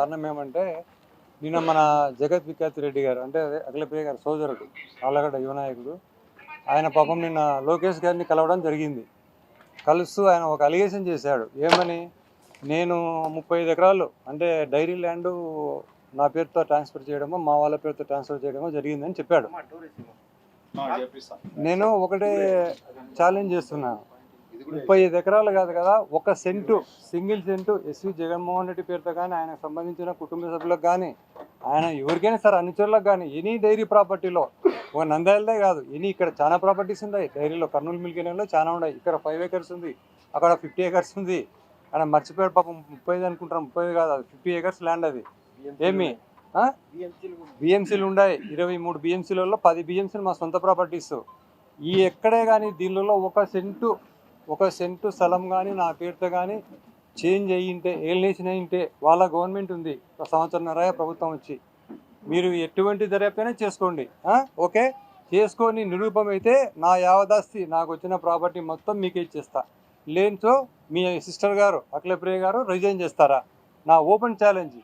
కారణం ఏమంటే నిన్న మన జగత్ విఖ్యాత్ రెడ్డి గారు అంటే అదే అఖిలప్రియ గారు సోదరుడు ఆళ్ళగడ్డ యువ నాయకుడు ఆయన పాపం నిన్న లోకేష్ గారిని కలవడం జరిగింది. కలుస్తూ ఆయన ఒక అలిగేషన్ చేశాడు. ఏమని, నేను 35 ఎకరాలు అంటే డైరీ ల్యాండ్ నా పేరుతో ట్రాన్స్ఫర్ చేయడమో మా వాళ్ళ పేరుతో ట్రాన్స్ఫర్ చేయడమో జరిగిందని చెప్పాడు. నేను ఒకటే ఛాలెంజ్ చేస్తున్నాను, 35 ఎకరాలు కాదు కదా, ఒక సెంటు సింగిల్ సెంటు ఎస్వి జగన్మోహన్ రెడ్డి పేరుతో కానీ ఆయనకు సంబంధించిన కుటుంబ సభ్యులకు కానీ ఆయన ఎవరికైనా సరే అనుచరులకు కానీ ఎనీ డైరీ ప్రాపర్టీలో ఒక నంద్యాలదే కాదు ఎనీ ఇక్కడ చాలా ప్రాపర్టీస్ ఉన్నాయి డైరీలో. కర్నూలు మిల్క్ యూనియన్లో చాలా ఉన్నాయి. ఇక్కడ 5 acres ఉంది, అక్కడ 50 acres ఉంది. ఆయన మర్చిపోయాడు పాపం, 35 అనుకుంటారు, 30 కాదు, అది 50 acres ల్యాండ్. అది ఏమి బిఎంసీలు ఉన్నాయి, 23 బిఎంసీలలో 10 బిఎంసీలు మా సొంత ప్రాపర్టీస్. ఈ ఎక్కడే కానీ దీనిలో ఒక సెంటు స్థలం కానీ నా పేరుతో కానీ చేంజ్ అయ్యింటే ఏలినేషన్ అయ్యింటే వాళ్ళ గవర్నమెంట్ ఉంది, సంవత్సరంన్నర ప్రభుత్వం వచ్చి, మీరు ఎటువంటి దర్యాప్తైనా చేసుకోండి. ఓకే చేసుకొని నిరూపమైతే నా యావదాస్తి నాకు వచ్చిన ప్రాపర్టీ మొత్తం మీకే ఇచ్చేస్తా. లేనిచో మీ సిస్టర్ గారు అఖిలప్రియ గారు రిజైన్ చేస్తారా? నా ఓపెన్ ఛాలెంజ్.